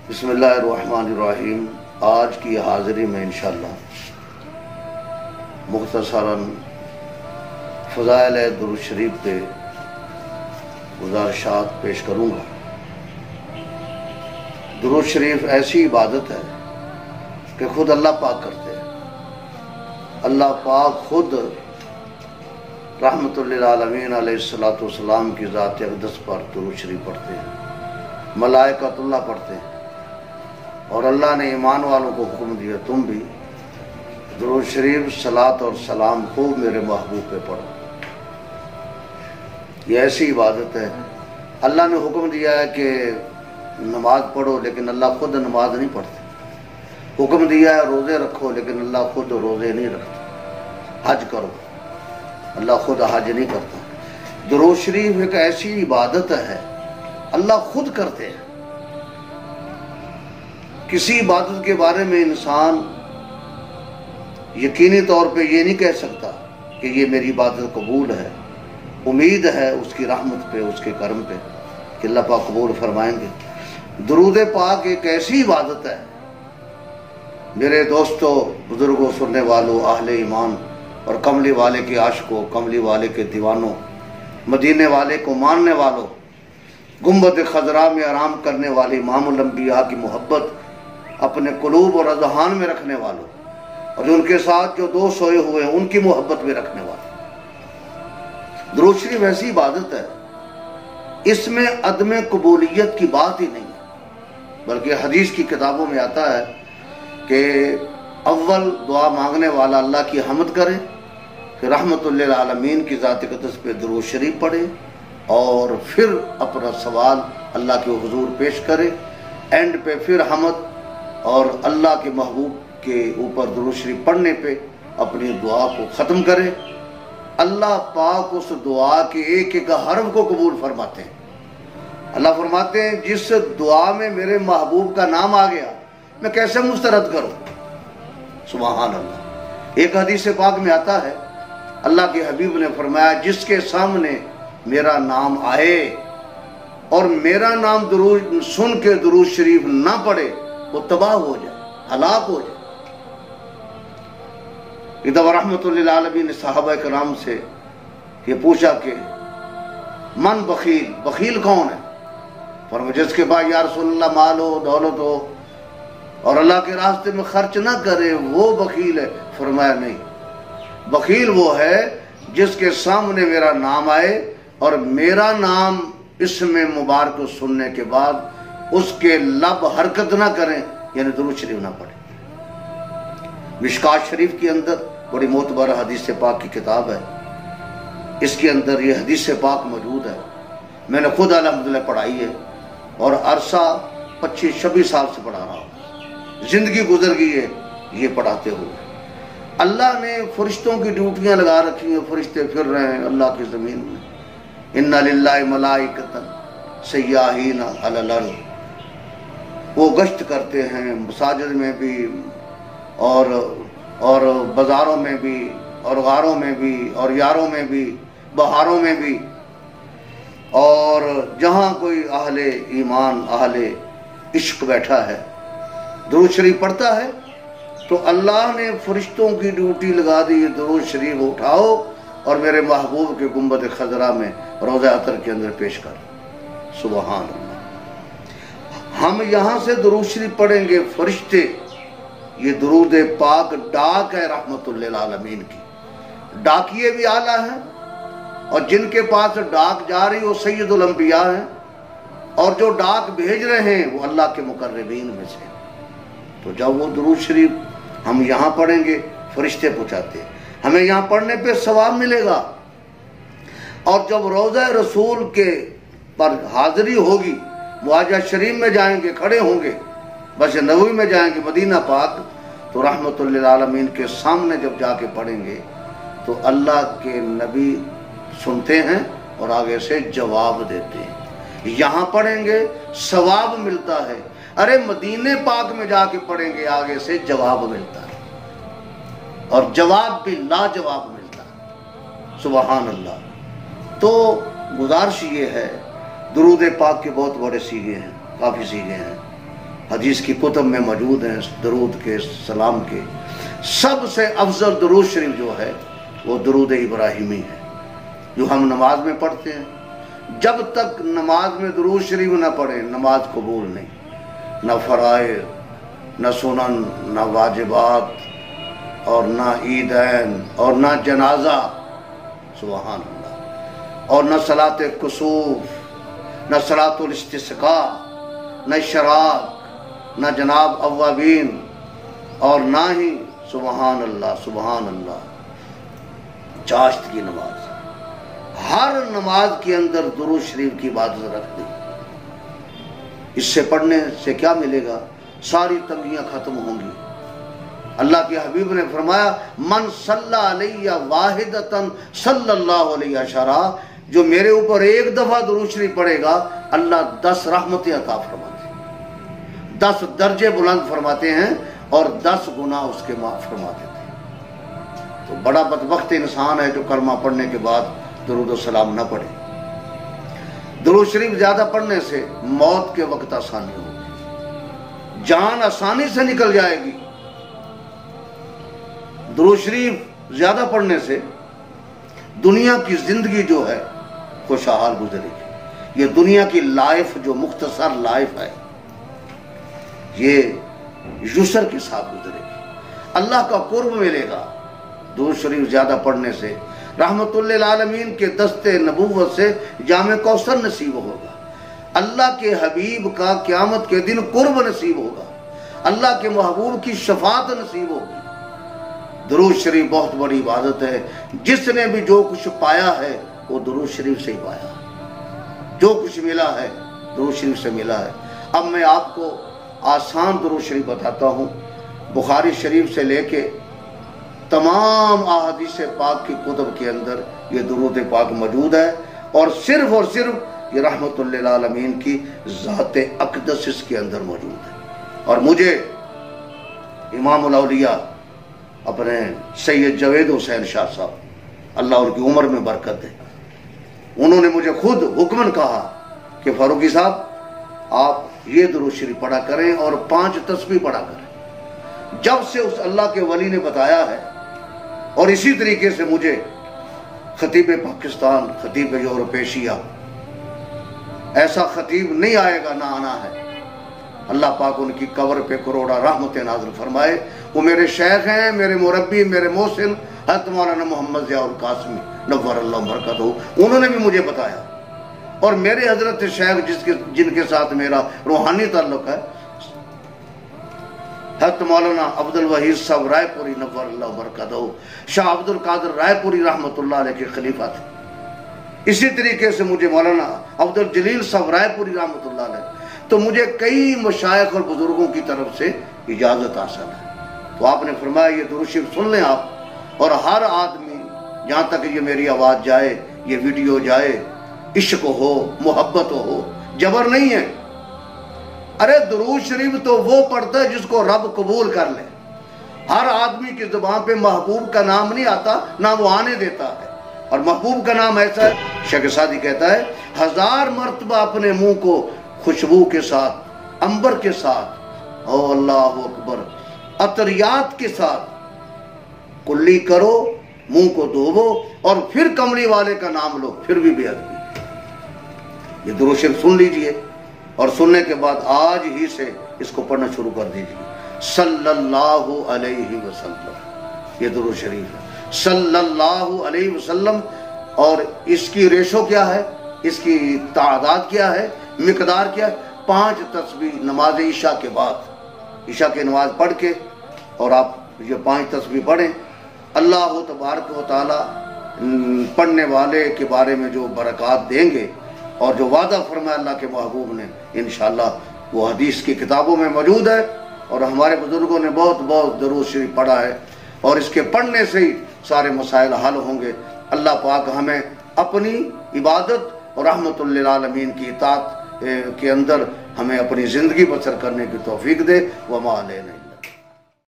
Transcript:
بسم اللہ الرحمن الرحیم۔ آج کی حاضری میں انشاءاللہ مختصراً فضائل درود شریف پہ گزارشات پیش کروں گا۔ درود شریف ایسی عبادت ہے کہ خود اللہ پاک کرتے ہیں۔ اللہ پاک خود رحمت للعالمین علیہ السلام کی ذات اقدس پر درود شریف پڑھتے ہیں، ملائکۃ اللہ پڑھتے ہیں، اور اللہ نے ایمان والوں کو حکم دیا تم بھی درود شریف صلاۃ اور سلام خوب میرے محبوب پہ پڑھو۔ یہ ایسی عبادت ہے، اللہ نے حکم دیا ہے کہ نماز پڑھو، لیکن اللہ خود نماز نہیں پڑھتے۔ حکم دیا ہے روزے رکھو، لیکن اللہ خود روزے نہیں رکھتا۔ حج کرو، اللہ خود حج نہیں کرتا۔ درود شریف ایک ایسی عبادت ہے اللہ خود کرتے ہیں۔ کسی عبادت کے بارے میں انسان یقینی طور پہ یہ نہیں کہہ سکتا کہ یہ میری عبادت قبول ہے۔ امید ہے اس کی رحمت پہ، اس کے کرم پہ کہ اللہ پاک قبول فرمائیں گے۔ درود پاک ایک ایسی عبادت ہے میرے دوستو، بزرگوں، سننے والوں، اہل ایمان اور کملی والے کے عاشقوں، کملی والے کے دیوانوں، مدینے والے کو ماننے والوں، گنبد خضرا میں آرام کرنے والے امام الانبیاء کی محبت اپنے قلوب اور اذہان میں رکھنے والوں، اور جو ان کے ساتھ جو دو سوئے ہوئے ہیں ان کی محبت میں رکھنے والوں۔ درود شریف ایسی عبادت ہے اس میں عدم قبولیت کی بات ہی نہیں ہے، بلکہ حدیث کی کتابوں میں آتا ہے کہ اول دعا مانگنے والا اللہ کی حمد کرے، پھر رحمت للعالمین کی ذات اقدس پہ درود شریف پڑھے، اور پھر اپنا سوال اللہ کے حضور پیش کرے، اینڈ پہ پھر حمد اور اللہ کے محبوب کے اوپر درود شریف پڑھنے پہ اپنی دعا کو ختم کرے۔ اللہ پاک اس دعا کے ایک ایک حرف کو قبول فرماتے ہیں۔ اللہ فرماتے ہیں جس دعا میں میرے محبوب کا نام آ گیا میں کیسے مسترد کروں۔ سبحان اللہ۔ ایک حدیث پاک میں آتا ہے اللہ کے حبیب نے فرمایا جس کے سامنے میرا نام آئے اور میرا نام درود سن کے درود شریف نہ پڑھے وہ تباہ ہو جائے، ہلاک ہو جائے۔ ادھر رحمت للعالمین نے صحابہ کرام سے یہ پوچھا کہ من بخیل، بخیل کون ہے؟ فرمایا جس کے بعد یا رسول اللہ مال ہو، دولت ہو اور اللہ کے راستے میں خرچ نہ کرے وہ بخیل ہے۔ فرمایا نہیں، بخیل وہ ہے جس کے سامنے میرا نام آئے اور میرا نام اسم مبارک کو سننے کے بعد اس کے لب حرکت نہ کریں، یعنی درود شریف نہ پڑھیں۔ مشکات شریف کے اندر بڑی معتبر حدیث پاک کی کتاب ہے، اس کے اندر یہ حدیث پاک موجود ہے۔ میں نے خود الحمدللہ پڑھائی ہے اور عرصہ 25-26 سال سے پڑھا رہا ہوں، زندگی گزر گئی ہے یہ پڑھاتے ہوئے۔ اللہ نے فرشتوں کی ڈیوٹیاں لگا رکھی ہیں، فرشتے پھر رہے ہیں اللہ کی زمین میں۔ اِنَّ لِلَّهِ مَلَائِكَةً سَيَّاحِينَ عَلَى الْأَرْضِ، وہ گشت کرتے ہیں مساجد میں بھی اور بازاروں میں بھی اور غاروں میں بھی اور یاروں میں بھی، بہاروں میں بھی، اور جہاں کوئی اہل ایمان، اہل عشق بیٹھا ہے درود شریف پڑھتا ہے تو اللہ نے فرشتوں کی ڈیوٹی لگا دی، درود شریف اٹھاؤ اور میرے محبوب کے گنبد خضرا میں روضہ عطر کے اندر پیش کر۔ سبحان اللہ۔ ہم یہاں سے درود شریف پڑھیں گے، فرشتے، یہ درود پاک ڈاک ہے رحمت للعالمین کی۔ ڈاکیے بھی اعلیٰ ہیں اور جن کے پاس ڈاک جا رہی وہ سید الانبیاء ہیں، اور جو ڈاک بھیج رہے ہیں وہ اللہ کے مقربین میں سے۔ تو جب وہ درود شریف ہم یہاں پڑھیں گے فرشتے پہنچاتے ہیں، ہمیں یہاں پڑھنے پہ ثواب ملے گا، اور جب روضہ رسول کے پر حاضری ہوگی، معاجہ شریف میں جائیں گے، کھڑے ہوں گے، مسجد نبوی میں جائیں گے، مدینہ پاک، تو رحمت للعالمین کے سامنے جب جا کے پڑھیں گے تو اللہ کے نبی سنتے ہیں اور آگے سے جواب دیتے ہیں۔ یہاں پڑھیں گے ثواب ملتا ہے، ارے مدینہ پاک میں جا کے پڑھیں گے آگے سے جواب ملتا ہے، اور جواب بھی لاجواب ملتا ہے۔ سبحان اللہ۔ تو گزارش یہ ہے، درود پاک کے بہت بڑے سیغے ہیں، کافی سیغے ہیں، حدیث کی کتب میں موجود ہیں درود کے سلام کے سب سے افضل درود شریف جو ہے وہ درود ابراہیمی ہے جو ہم نماز میں پڑھتے ہیں. جب تک نماز میں درود شریف نہ پڑھیں نماز قبول نہیں. نہ فرائض، نہ سنن، نہ واجبات، اور نہ عیدین، اور نہ جنازہ، سبحان اللہ، اور نہ صلاۃ کسوف، نہ صلاۃ الاستسقاء، نہ شراق، نہ جناب اوابین، اور نہ ہی سبحان اللہ چاشت کی نماز. ہر نماز کے اندر درود شریف کی عبادت رکھ دی. اس سے پڑھنے سے کیا ملے گا؟ ساری تنگیاں ختم ہوں گی. اللہ کے حبیب نے فرمایا من صلی علیہ واحدۃ صلی اللہ علیہ عشرہ، جو میرے اوپر ایک دفعہ درود شریف پڑھے گا اللہ 10 رحمتیں عطا فرماتے ہیں، 10 درجے بلند فرماتے ہیں اور 10 گناہ اس کے معاف فرما دیتے ہیں. تو بڑا بدبخت انسان ہے جو کلمہ پڑھنے کے بعد درود و سلام نہ پڑھے. درود شریف زیادہ پڑھنے سے موت کے وقت آسانی ہوگی، جان آسانی سے نکل جائے گی. درود شریف زیادہ پڑھنے سے دنیا کی زندگی جو ہے خوشحال گزرے گی. یہ دنیا کی لائف جو مختصر لائف ہے یہ یسر کے ساتھ گزرے گی. اللہ کا قرب ملے گا درود شریف زیادہ پڑھنے سے. رحمت للعالمین کے دست نبوت سے جام کوثر نصیب ہوگا. اللہ کے حبیب کا قیامت کے دن قرب نصیب ہوگا. اللہ کے محبوب کی شفاعت نصیب ہوگی. درود شریف بہت بڑی عبادت ہے. جس نے بھی جو کچھ پایا ہے وہ درود شریف سے ہی پایا. جو کچھ ملا ہے درود شریف سے ملا ہے. اب میں آپ کو آسان درود شریف بتاتا ہوں. بخاری شریف سے لے کے تمام احادیث پاک کی کتب کے اندر یہ درود پاک موجود ہے، اور صرف یہ رحمت للعالمین کی ذات اقدس اس کے اندر موجود ہے. اور مجھے امام الاولیاء اپنے سید جوید حسین شاہ صاحب اللہ ان کی عمر میں برکت دے، انہوں نے مجھے خود حکمن کہا کہ فاروقی صاحب آپ یہ درود شریف پڑھا کریں اور 5 تسبیح پڑھا کریں. جب سے اس اللہ کے ولی نے بتایا ہے، اور اسی طریقے سے مجھے خطیب پاکستان، خطیب یورپ ایشیا، ایسا خطیب نہیں آئے گا نہ آنا ہے. اللہ پاک ان کی قبر پہ کروڑا رحمت نازل فرمائے. وہ میرے شیخ ہیں، میرے مربی، میرے محسن حضرت مولانا محمد ضیاء القاسمی نور اللہ برکتہ. انہوں نے بھی مجھے بتایا، اور میرے حضرت شیخ جن کے ساتھ میرا روحانی تعلق ہے حضرت مولانا عبد الوحید صاحب رائے پوری نور اللہ برکتہ، شاہ عبد القادر رائے پوری رحمت اللہ علیہ کے خلیفہ تھے. اسی طریقے سے مجھے مولانا عبد الجلیل صاحب رائے پوری رحمت اللہ علیہ. تو مجھے کئی مشائخ اور بزرگوں کی طرف سے اجازت حاصل ہے. تو آپ نے فرمایا یہ درود شریف سن لیں آپ، اور ہر آدمی جہاں تک یہ میری آواز جائے، یہ ویڈیو جائے، عشق ہو، محبت ہو، جبر نہیں ہے. ارے درود شریف تو وہ پڑھتا ہے جس کو رب قبول کر لے. ہر آدمی کی زبان پہ محبوب کا نام نہیں آتا، نہ وہ آنے دیتا ہے. اور محبوب کا نام ایسا ہے، شیخ سعدی کہتا ہے 1000 مرتبہ اپنے منہ کو خوشبو کے ساتھ، عنبر کے ساتھ، او اللہ اکبر، عطریات کے ساتھ کلی کرو، منہ کو دھوو، اور پھر کملی والے کا نام لو، پھر بھی بے ادبی. یہ درود شریف سن لیجئے، اور سننے کے بعد آج ہی سے اس کو پڑھنا شروع کر دیجئے. صلی اللہ علیہ وسلم، یہ درود شریف ہے صلی اللہ علیہ وسلم. اور اس کی ریشو کیا ہے، اس کی تعداد کیا ہے، مقدار کیا ہے؟ 5 تسبیح نماز عشاء کے بعد، عشاء کی نماز پڑھ کے اور آپ یہ 5 تسبیح پڑھیں. اللہ تبارک و تعالی پڑھنے والے کے بارے میں جو برکات دیں گے، اور جو وعدہ فرمایا اللہ کے محبوب نے، انشاءاللہ وہ حدیث کی کتابوں میں موجود ہے، اور ہمارے بزرگوں نے بہت بہت درود شریف پڑھا ہے، اور اس کے پڑھنے سے ہی سارے مسائل حل ہوں گے. اللہ پاک ہمیں اپنی عبادت اور رحمت للعالمین کی اطاعت کے اندر ہمیں اپنی زندگی بسر کرنے کی توفیق دے. وما علینا.